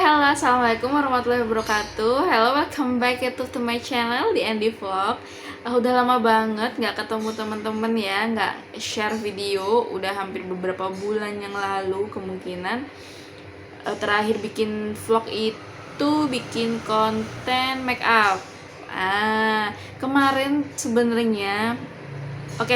Halo, assalamualaikum warahmatullahi wabarakatuh. Hello, welcome back to my channel di Andy Vlog. Udah lama banget nggak ketemu teman-teman ya, nggak share video. Udah hampir beberapa bulan yang lalu kemungkinan. Terakhir bikin vlog itu bikin konten make up. Kemarin sebenarnya. Oke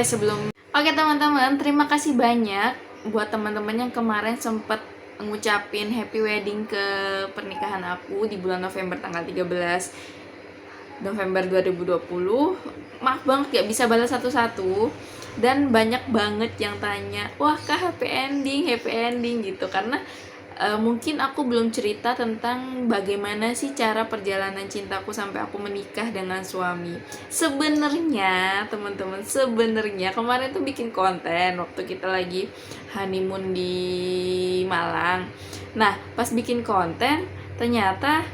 teman-teman, terima kasih banyak buat teman-teman yang kemarin sempat ngucapin happy wedding ke pernikahan aku di bulan November tanggal 13 November 2020. Maaf banget gak bisa balas satu-satu, dan banyak banget yang tanya, wah kak happy ending gitu, karena mungkin aku belum cerita tentang bagaimana sih cara perjalanan cintaku sampai aku menikah dengan suami. Sebenarnya teman-teman, kemarin tuh bikin konten waktu kita lagi honeymoon di Malang. Nah pas bikin konten ternyata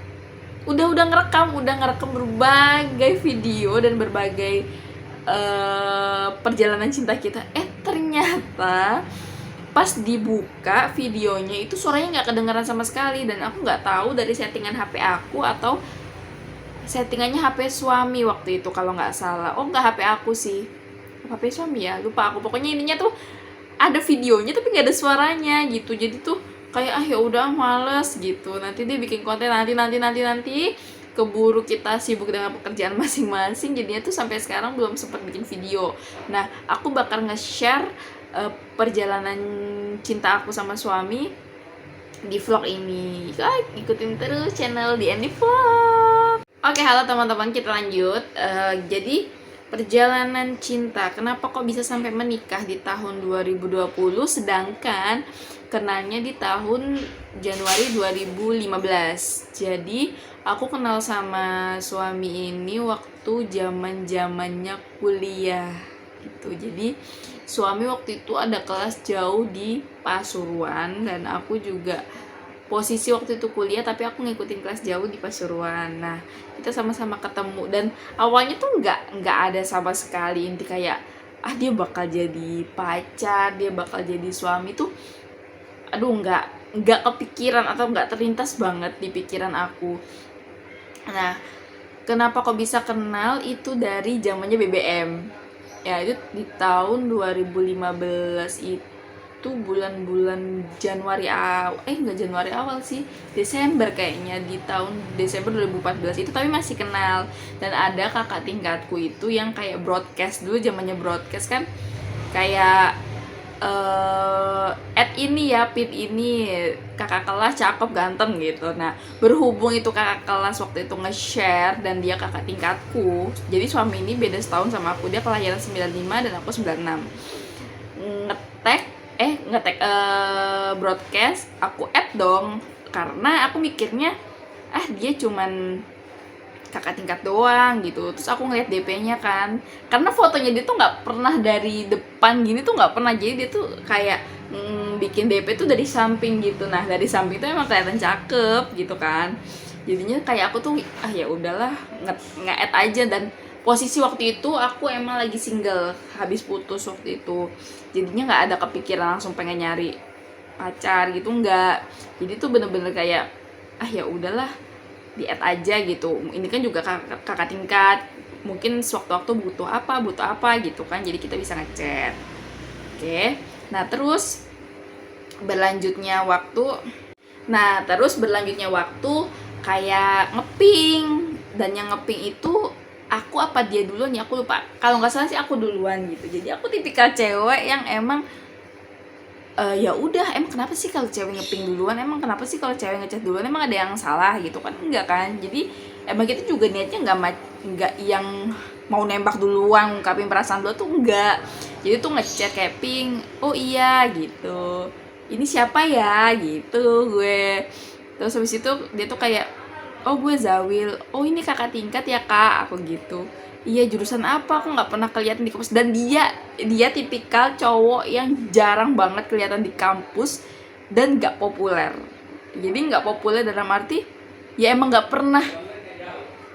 udah ngerekam berbagai video dan berbagai perjalanan cinta kita. Ternyata pas dibuka videonya itu suaranya nggak kedengaran sama sekali, dan aku nggak tahu dari settingan HP aku atau settingannya HP suami waktu itu kalau nggak salah. Nggak HP aku sih, HP suami ya, lupa aku. Pokoknya intinya tuh ada videonya tapi nggak ada suaranya gitu. Jadi tuh kayak ya udah males gitu, nanti dia bikin konten nanti keburu kita sibuk dengan pekerjaan masing-masing, jadinya tuh sampai sekarang belum sempat bikin video. Nah aku bakal nge-share perjalanan cinta aku sama suami di vlog ini. Ikutin terus channel di Andy Vlog. Oke, halo teman-teman, kita lanjut. Jadi perjalanan cinta, kenapa kok bisa sampai menikah di tahun 2020 sedangkan kenalnya di tahun Januari 2015. Jadi aku kenal sama suami ini waktu zamannya kuliah gitu. Jadi suami waktu itu ada kelas jauh di Pasuruan, dan aku juga posisi waktu itu kuliah tapi aku ngikutin kelas jauh di Pasuruan. Nah kita sama-sama ketemu, dan awalnya tuh nggak ada sama sekali inti kayak dia bakal jadi pacar, dia bakal jadi suami tuh. Nggak kepikiran atau nggak terlintas banget di pikiran aku. Nah kenapa kok bisa kenal, itu dari zamannya BBM ya, itu di tahun 2015 itu bulan-bulan Januari awal, nggak Januari awal sih, Desember kayaknya, di tahun Desember 2014 itu, tapi masih kenal. Dan ada kakak tingkatku itu yang kayak broadcast dulu, zamannya broadcast kan, kayak ini ya, pin ini kakak kelas cakep ganteng gitu. Nah berhubung itu kakak kelas waktu itu nge-share dan dia kakak tingkatku, jadi suami ini beda setahun sama aku, dia kelahiran 95 dan aku 96. Ngetek broadcast, aku add dong, karena aku mikirnya dia cuman kakak tingkat doang gitu. Terus aku ngeliat DP-nya kan, karena fotonya dia tuh nggak pernah dari depan gini tuh, nggak pernah, jadi dia tuh kayak bikin DP tuh dari samping gitu. Nah dari samping tuh emang kelihatan cakep gitu kan, jadinya kayak aku tuh ya udahlah nge-add aja. Dan posisi waktu itu aku emang lagi single, habis putus waktu itu, jadinya nggak ada kepikiran langsung pengen nyari pacar gitu, nggak. Jadi tuh bener-bener kayak ya udahlah di add aja gitu. Ini kan juga kakak tingkat, mungkin sewaktu-waktu butuh apa gitu kan, jadi kita bisa ngechat. Oke. Nah terus berlanjutnya waktu kayak ngeping, dan yang ngeping itu aku apa dia duluan ya, aku lupa. Kalau nggak salah sih aku duluan gitu. Jadi aku tipikal cewek yang emang ya udah, emang kenapa sih kalau cewek ngeping duluan, emang kenapa sih kalau cewek ngechat duluan, emang ada yang salah gitu kan? Enggak kan. Jadi emang kita juga niatnya nggak yang mau nembak duluan, ngungkapin perasaan dulu tuh enggak. Jadi tuh ngechat kayak ping, oh iya gitu, ini siapa ya gitu gue. Terus habis itu dia tuh kayak, oh gue Zawil, oh ini kakak tingkat ya kak, aku gitu. Iya, jurusan apa, aku nggak pernah kelihatan di kampus. Dan dia tipikal cowok yang jarang banget kelihatan di kampus dan nggak populer. Jadi nggak populer dalam arti ya emang nggak pernah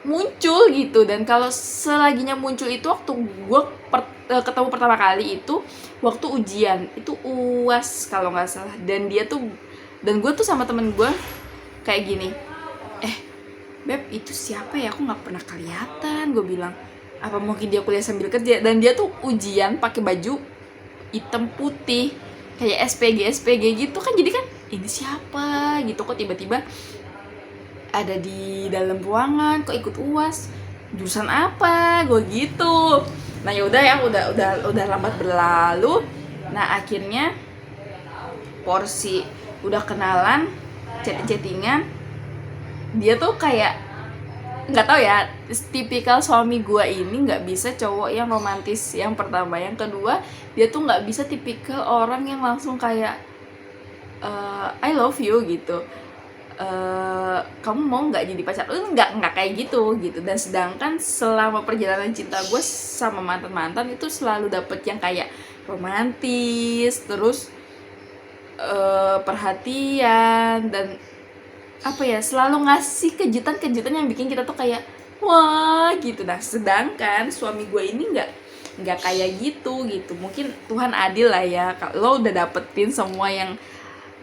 muncul gitu. Dan kalau selaginya muncul itu waktu gue ketemu pertama kali itu waktu ujian, itu UAS kalau nggak salah. Dan gue tuh sama temen gue kayak gini, Beb itu siapa ya, aku nggak pernah kelihatan, gue bilang. Apa mungkin dia kuliah sambil kerja, dan dia tuh ujian pakai baju hitam putih kayak SPG gitu kan, jadi kan ini siapa gitu, kok tiba-tiba ada di dalam ruangan, kok ikut UAS, jurusan apa, gue gitu. Nah yaudah ya, udah lambat berlalu. Nah akhirnya porsi udah kenalan, chattingan, dia tuh kayak nggak tahu ya, tipikal suami gue ini nggak bisa cowok yang romantis, yang pertama. Yang kedua, dia tuh nggak bisa tipikal orang yang langsung kayak I love you gitu, kamu mau nggak jadi pacar, nggak kayak gitu. Dan sedangkan selama perjalanan cinta gue sama mantan itu selalu dapet yang kayak romantis, terus perhatian, dan apa ya, selalu ngasih kejutan yang bikin kita tuh kayak wah gitu. Nah sedangkan suami gue ini nggak kayak gitu. Mungkin Tuhan adil lah ya, lo udah dapetin semua yang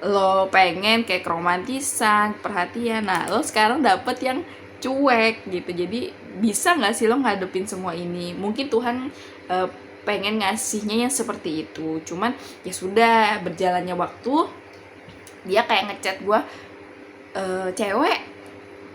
lo pengen, kayak keromantisan, perhatian, nah lo sekarang dapet yang cuek gitu. Jadi bisa nggak sih lo ngadepin semua ini? Mungkin Tuhan pengen ngasihnya yang seperti itu, cuman ya sudah, berjalannya waktu dia kayak ngechat gue, cewek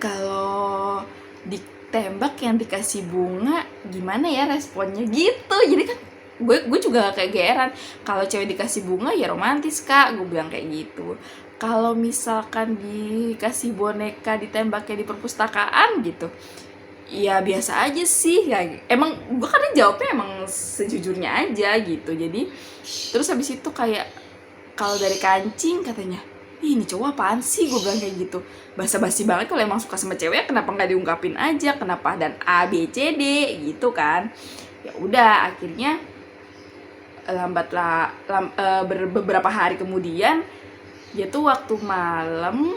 kalau ditembak yang dikasih bunga gimana ya responnya gitu. Jadi kan gue juga kayak geeran, kalau cewek dikasih bunga ya romantis kak, gue bilang kayak gitu. Kalau misalkan dikasih boneka ditembaknya di perpustakaan gitu, ya biasa aja sih ya. Emang gue karena jawabnya emang sejujurnya aja gitu. Jadi terus habis itu kayak, kalau dari kancing katanya, ini cowok apaan sih, gue bilang kayak gitu. Basa-basi banget, kalau emang suka sama cewek kenapa nggak diungkapin aja, kenapa dan A B C D gitu kan. Ya udah akhirnya beberapa hari kemudian dia tuh waktu malam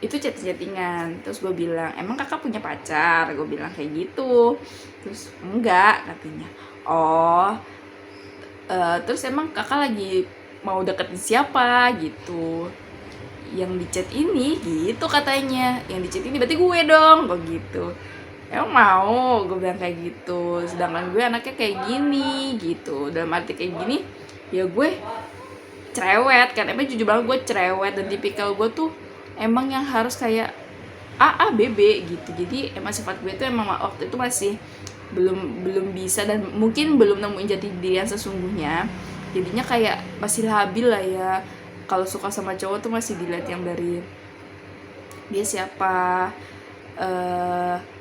itu chattingan. Terus gue bilang, emang kakak punya pacar, gue bilang kayak gitu. Terus enggak katanya. Oh terus emang kakak lagi mau deketin siapa gitu, yang di chat ini gitu katanya. Yang di chat ini berarti gue dong, kok gitu. Emang mau, gue bilang kayak gitu. Sedangkan gue anaknya kayak gini gitu. Dalam arti kayak gini, ya gue cerewet kan. Emang jujur banget gue cerewet, dan tipikal gue tuh emang yang harus kayak A B B gitu. Jadi emang sifat gue tuh emang waktu itu masih belum bisa, dan mungkin belum nemuin jati diri yang sesungguhnya. Jadinya kayak masih labil lah ya. Kalau suka sama cowok tuh masih dilihat yang dari dia siapa,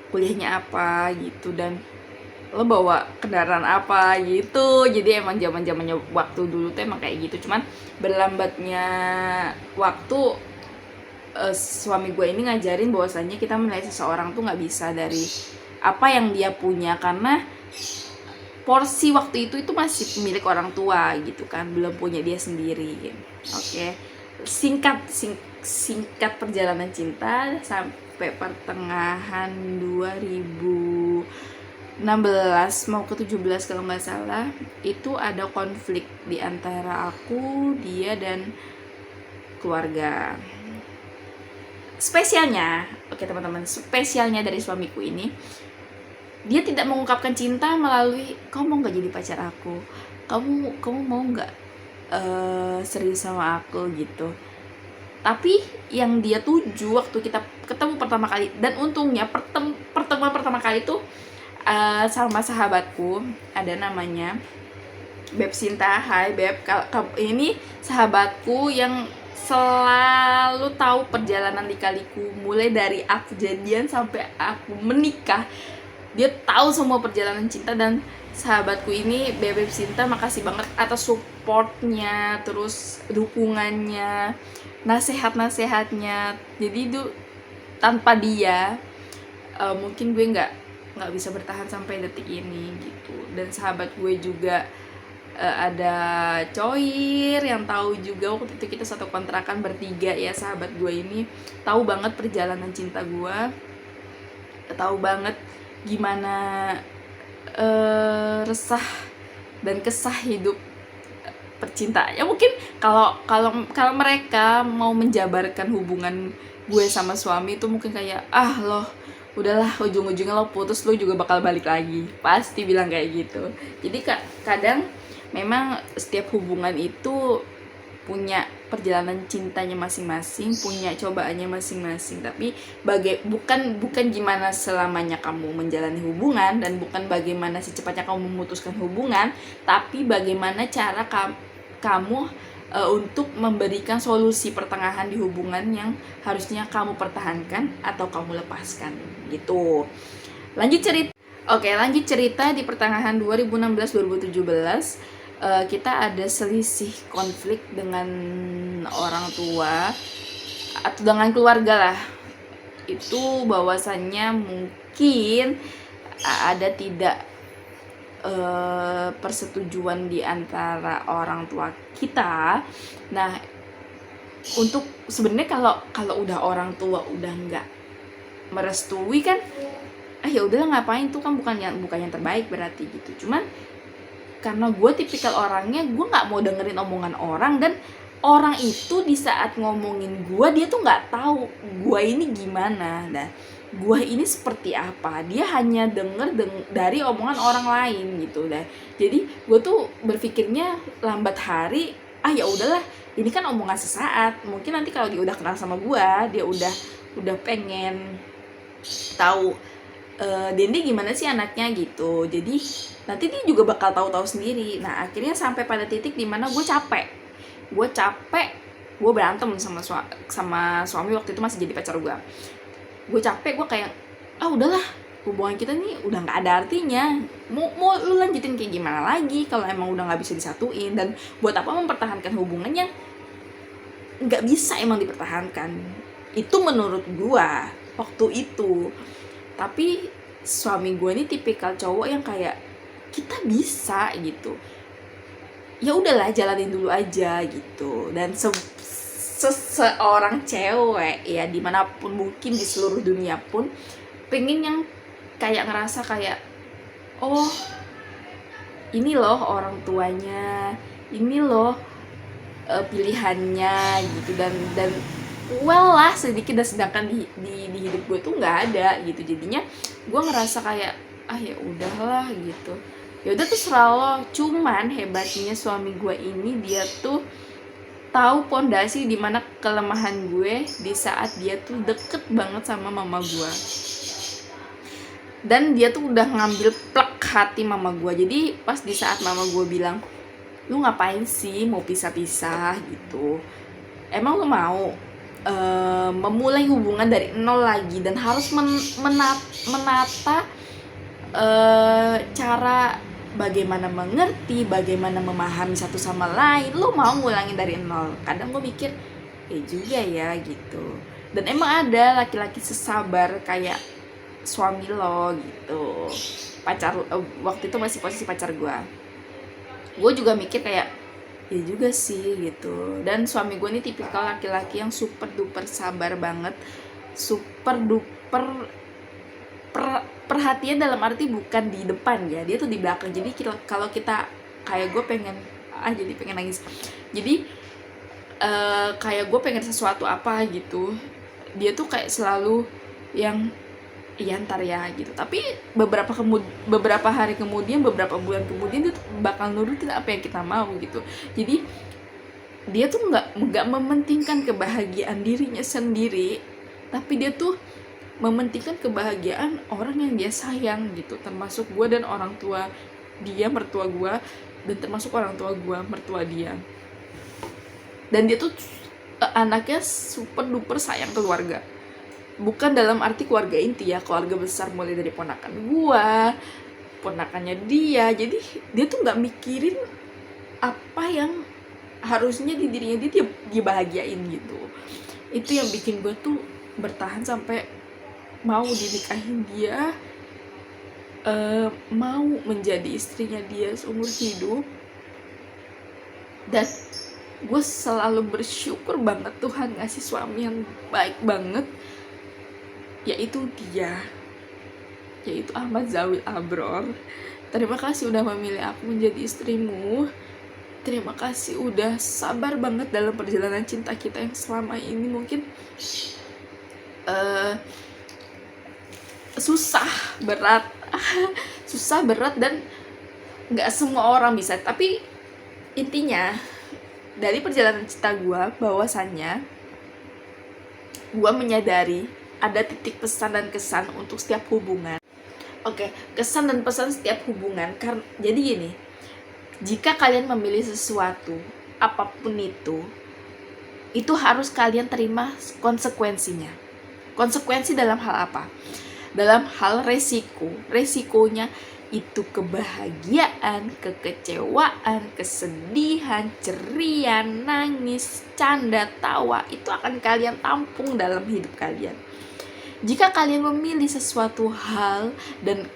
kuliahnya apa gitu, dan lo bawa kendaraan apa gitu. Jadi emang zamannya waktu dulu tuh emang kayak gitu. Cuman berlambatnya waktu, suami gue ini ngajarin bahwasannya kita menilai seseorang tuh nggak bisa dari apa yang dia punya, karena porsi waktu itu masih milik orang tua gitu kan, belum punya dia sendiri. Oke. Singkat perjalanan cinta sampai pertengahan 2016 mau ke 17 kalau nggak salah, itu ada konflik di antara aku, dia, dan keluarga. Spesialnya, oke teman-teman, spesialnya dari suamiku ini, dia tidak mengungkapkan cinta melalui kamu mau nggak jadi pacar aku, kamu mau nggak serius sama aku gitu. Tapi yang dia tuju waktu kita ketemu pertama kali, dan untungnya pertemuan pertama kali tuh sama sahabatku, ada namanya Beb Sinta. Hai Beb, ini sahabatku yang selalu tahu perjalanan lika-liku, mulai dari aku jadian sampai aku menikah. Dia tahu semua perjalanan cinta. Dan sahabatku ini, Beb Sinta, makasih banget atas supportnya, terus dukungannya, nasihat-nasihatnya. Jadi itu tanpa dia mungkin gue nggak bisa bertahan sampai detik ini gitu. Dan sahabat gue juga ada Coir yang tahu juga, waktu itu kita satu kontrakan bertiga ya. Sahabat gue ini tahu banget perjalanan cinta gue, tahu banget gimana resah dan kesah hidup percintaan. Ya mungkin kalau mereka mau menjabarkan hubungan gue sama suami itu mungkin kayak loh udahlah, ujung-ujungnya lo putus, lo juga bakal balik lagi, pasti bilang kayak gitu. Jadi kadang memang setiap hubungan itu punya perjalanan cintanya masing-masing, punya cobaannya masing-masing. Tapi bukan gimana selamanya kamu menjalani hubungan, dan bukan bagaimana secepatnya kamu memutuskan hubungan, tapi bagaimana cara kamu untuk memberikan solusi pertengahan di hubungan yang harusnya kamu pertahankan atau kamu lepaskan gitu. Lanjut cerita di pertengahan 2016-2017. Kita ada selisih konflik dengan orang tua atau dengan keluarga lah. Itu bahwasannya mungkin ada tidak persetujuan di antara orang tua kita. Nah, untuk sebenarnya kalau udah orang tua udah nggak merestui kan, ya udahlah, ngapain, tuh kan bukan yang terbaik berarti gitu. Cuman karena gue tipikal orangnya, gue nggak mau dengerin omongan orang, dan orang itu di saat ngomongin gue, dia tuh nggak tahu gue ini gimana, dan gue ini seperti apa. Dia hanya denger dari omongan orang lain gitu dah. Jadi gue tuh berpikirnya lambat hari, ya udahlah, ini kan omongan sesaat. Mungkin nanti kalau dia udah kenal sama gue, dia udah pengen tahu Dendi gimana sih anaknya gitu. Jadi nanti dia juga bakal tahu sendiri. Nah, akhirnya sampai pada titik dimana gue capek, gue berantem sama suami waktu itu masih jadi pacar gue. Gue capek, gue kayak udahlah, hubungan kita nih udah nggak ada artinya. Mau lu lanjutin kayak gimana lagi kalau emang udah nggak bisa disatuin, dan buat apa mempertahankan hubungan yang nggak bisa emang dipertahankan. Itu menurut gue waktu itu. Tapi suami gue ini tipikal cowok yang kayak, kita bisa gitu, ya udahlah jalanin dulu aja gitu. Dan seorang cewek ya dimanapun mungkin di seluruh dunia pun pengen yang kayak ngerasa kayak, ini loh orang tuanya, ini loh pilihannya gitu, dan lah sedikit. Dan sedangkan di hidup gue tuh nggak ada gitu. Jadinya gue ngerasa kayak ya udahlah gitu, ya udah terserah lo. Cuman hebatnya suami gue ini, dia tuh tahu pondasi di mana kelemahan gue di saat dia tuh deket banget sama mama gue, dan dia tuh udah ngambil plek hati mama gue. Jadi pas di saat mama gue bilang, lu ngapain sih mau pisah-pisah gitu, emang lu mau memulai hubungan dari nol lagi, dan harus menata cara bagaimana mengerti, bagaimana memahami satu sama lain. Lo mau ngulangin dari nol? Kadang gue mikir juga ya gitu. Dan emang ada laki-laki sesabar kayak suami lo gitu. Pacar waktu itu masih posisi pacar gue juga mikir kayak, ya juga sih gitu. Dan suami gue ini tipikal laki-laki yang super duper sabar banget, super duper perhatian dalam arti bukan di depan ya, dia tuh di belakang. Jadi kalau kita kayak gue pengen jadi pengen nangis. Jadi kayak gue pengen sesuatu apa gitu, dia tuh kayak selalu yang iya ntar ya gitu. Tapi beberapa hari kemudian, beberapa bulan kemudian, dia tuh bakal nurutin apa yang kita mau gitu. Jadi dia tuh nggak mementingkan kebahagiaan dirinya sendiri, tapi dia tuh mementingkan kebahagiaan orang yang dia sayang gitu, termasuk gue dan orang tua dia, mertua gue, dan termasuk orang tua gue, mertua dia. Dan dia tuh anaknya super duper sayang keluarga. Bukan dalam arti keluarga inti ya, keluarga besar, mulai dari ponakan gua, ponakannya dia. Jadi dia tuh nggak mikirin apa yang harusnya di dirinya dia bahagiain gitu. Itu yang bikin gua tuh bertahan sampai mau dinikahin dia, mau menjadi istrinya dia seumur hidup. Dan gue selalu bersyukur banget Tuhan ngasih suami yang baik banget, yaitu Ahmad Zawil Abror. Terima kasih udah memilih aku menjadi istrimu. Terima kasih udah sabar banget dalam perjalanan cinta kita yang selama ini mungkin uh, susah, berat susah, berat, dan nggak semua orang bisa. Tapi intinya dari perjalanan cinta gue, bahwasannya gue menyadari ada titik pesan dan kesan untuk setiap hubungan. Oke, kesan dan pesan setiap hubungan. Karena jadi gini, jika kalian memilih sesuatu, apapun itu harus kalian terima konsekuensinya. Konsekuensi dalam hal apa? Dalam hal resiko. Resikonya itu kebahagiaan, kekecewaan, kesedihan, ceria, nangis, canda, tawa, itu akan kalian tampung dalam hidup kalian. Jika kalian memilih sesuatu hal dan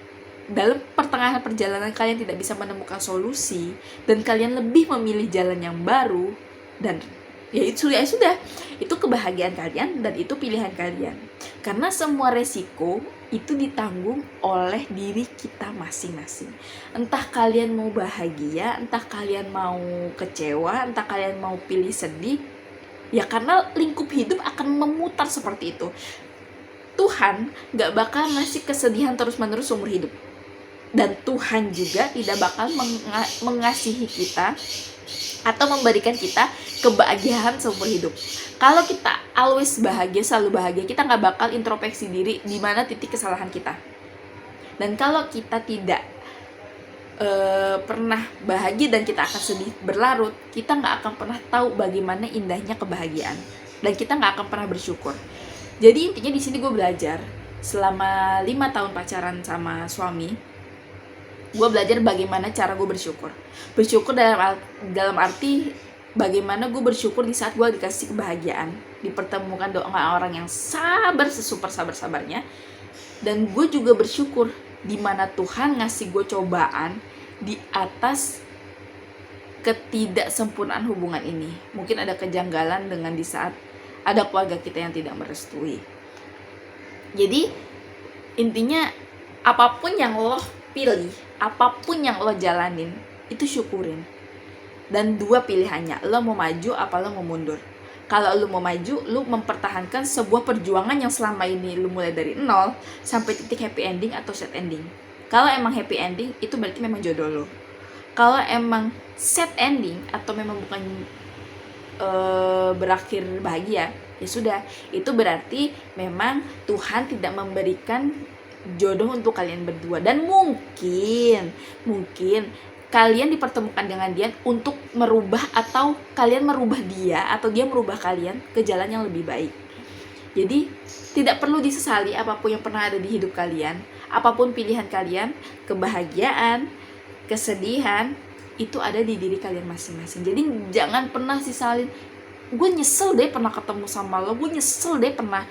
dalam pertengahan perjalanan kalian tidak bisa menemukan solusi dan kalian lebih memilih jalan yang baru, dan ya sudah, itu kebahagiaan kalian dan itu pilihan kalian. Karena semua resiko itu ditanggung oleh diri kita masing-masing. Entah kalian mau bahagia, entah kalian mau kecewa, entah kalian mau pilih sedih, ya karena lingkup hidup akan memutar seperti itu. Tuhan gak bakal ngasih kesedihan terus-menerus seumur hidup. Dan Tuhan juga tidak bakal mengasihi kita atau memberikan kita kebahagiaan seumur hidup. Kalau kita always bahagia, selalu bahagia, kita gak bakal introspeksi diri di mana titik kesalahan kita. Dan kalau kita tidak pernah bahagia dan kita akan sedih berlarut, kita gak akan pernah tahu bagaimana indahnya kebahagiaan. Dan kita gak akan pernah bersyukur. Jadi intinya di sini gue belajar selama 5 tahun pacaran sama suami, gue belajar bagaimana cara gue bersyukur. Bersyukur dalam arti bagaimana gue bersyukur di saat gue dikasih kebahagiaan, dipertemukan dengan orang yang sabar, sesuper sabar-sabarnya. Dan gue juga bersyukur di mana Tuhan ngasih gue cobaan di atas ketidaksempurnaan hubungan ini. Mungkin ada kejanggalan dengan di saat ada keluarga kita yang tidak merestui. Jadi intinya apapun yang lo pilih, apapun yang lo jalanin, itu syukurin. Dan 2 pilihannya, lo mau maju apa lo mau mundur. Kalau lo mau maju, lo mempertahankan sebuah perjuangan yang selama ini lo mulai dari 0 sampai titik happy ending atau sad ending. Kalau emang happy ending, itu berarti memang jodoh lo. Kalau emang sad ending atau memang bukan berakhir bahagia, ya sudah, itu berarti memang Tuhan tidak memberikan jodoh untuk kalian berdua. Dan mungkin kalian dipertemukan dengan dia untuk merubah, atau kalian merubah dia, atau dia merubah kalian ke jalan yang lebih baik. Jadi tidak perlu disesali apapun yang pernah ada di hidup kalian, apapun pilihan kalian, kebahagiaan, kesedihan, itu ada di diri kalian masing-masing. Jadi jangan pernah sisalin, gue nyesel deh pernah ketemu sama lo, gue nyesel deh pernah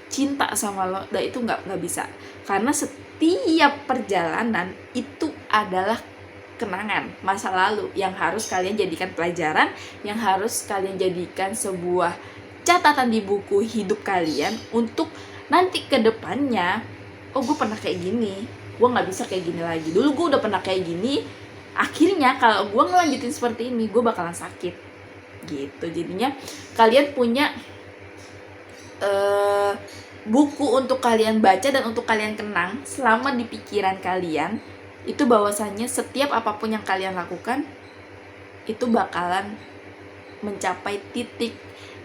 cinta sama lo. Dan itu nggak bisa, karena setiap perjalanan itu adalah kenangan masa lalu yang harus kalian jadikan pelajaran, yang harus kalian jadikan sebuah catatan di buku hidup kalian untuk nanti ke depannya. Oh, gue pernah kayak gini, gue nggak bisa kayak gini lagi. Dulu gue udah pernah kayak gini, akhirnya kalau gue ngelanjutin seperti ini, gue bakalan sakit gitu. Jadinya kalian punya buku untuk kalian baca dan untuk kalian kenang selama di pikiran kalian, itu bahwasannya setiap apapun yang kalian lakukan itu bakalan mencapai titik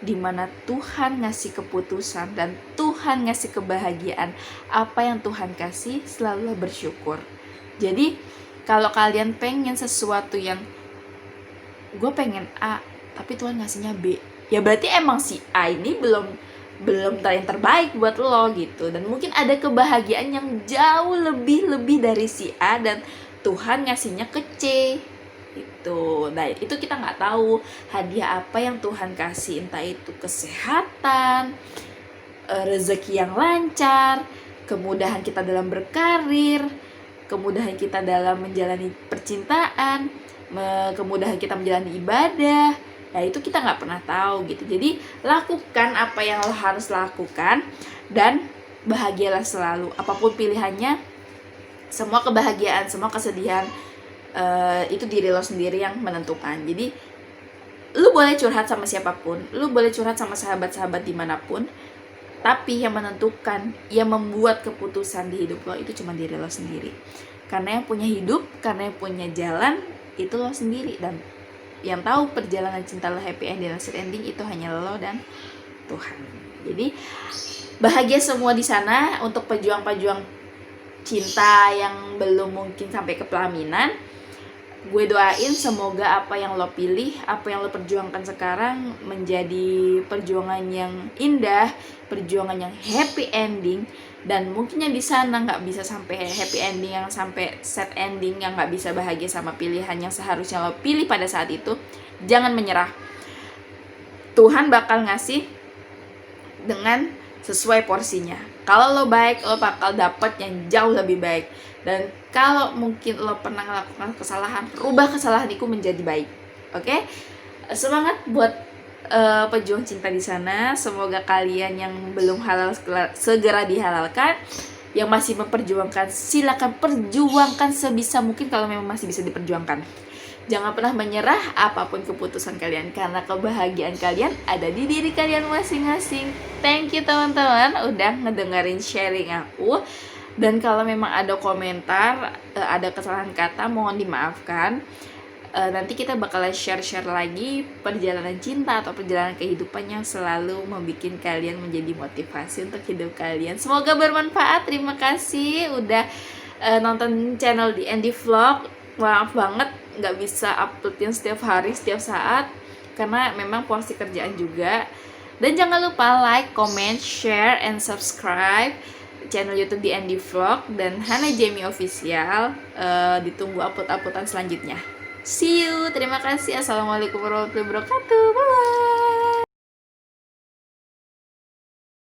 dimana Tuhan ngasih keputusan dan Tuhan ngasih kebahagiaan. Apa yang Tuhan kasih, selalu bersyukur. Jadi kalau kalian pengen sesuatu yang, gue pengen A tapi Tuhan ngasihnya B, ya berarti emang si A ini belum yang terbaik buat lo gitu. Dan mungkin ada kebahagiaan yang jauh lebih dari si A dan Tuhan ngasihnya ke C gitu. Nah itu kita nggak tahu hadiah apa yang Tuhan kasih, entah itu kesehatan, rezeki yang lancar, kemudahan kita dalam berkarir, kemudahan kita dalam menjalani percintaan, kemudahan kita menjalani ibadah. Nah itu kita nggak pernah tahu gitu. Jadi lakukan apa yang lo harus lakukan dan bahagialah selalu. Apapun pilihannya, semua kebahagiaan, semua kesedihan, itu diri lo sendiri yang menentukan. Jadi lu boleh curhat sama siapapun, lu boleh curhat sama sahabat-sahabat dimanapun, Tapi yang menentukan, yang membuat keputusan di hidup lo itu cuma diri lo sendiri. Karena yang punya hidup, karena yang punya jalan itu lo sendiri. Dan yang tahu perjalanan cinta lo happy ending dan sad ending itu hanya lo dan Tuhan. Jadi bahagia semua di sana untuk pejuang-pejuang cinta yang belum mungkin sampai ke pelaminan. Gue doain semoga apa yang lo pilih, apa yang lo perjuangkan sekarang menjadi perjuangan yang indah, perjuangan yang happy ending. Dan mungkin yang di sana nggak bisa sampai happy ending, yang sampai sad ending, yang nggak bisa bahagia sama pilihan yang seharusnya lo pilih pada saat itu, jangan menyerah. Tuhan bakal ngasih dengan sesuai porsinya. Kalau lo baik, lo bakal dapet yang jauh lebih baik. Dan kalau mungkin lo pernah melakukan kesalahan, rubah kesalahan itu menjadi baik. Oke? Semangat buat pejuang cinta di sana. Semoga kalian yang belum halal segera dihalalkan. Yang masih memperjuangkan, silakan perjuangkan sebisa mungkin kalau memang masih bisa diperjuangkan. Jangan pernah menyerah apapun keputusan kalian, karena kebahagiaan kalian ada di diri kalian masing-masing. Thank you teman-teman udah ngedengerin sharing aku. Dan kalau memang ada komentar, ada kesalahan kata, mohon dimaafkan. Nanti kita bakalan share-share lagi perjalanan cinta atau perjalanan kehidupan yang selalu membuat kalian menjadi motivasi untuk hidup kalian. Semoga bermanfaat. Terima kasih udah nonton channel di Andy Vlog. Maaf banget nggak bisa uploadin setiap hari, setiap saat, karena memang porsi kerjaan juga. Dan jangan lupa like, comment, share, and subscribe channel YouTube di Andy Vlog dan Hana Jamie Official. Ditunggu upload-uploadan selanjutnya. See you. Terima kasih. Assalamualaikum warahmatullahi wabarakatuh. Bye bye.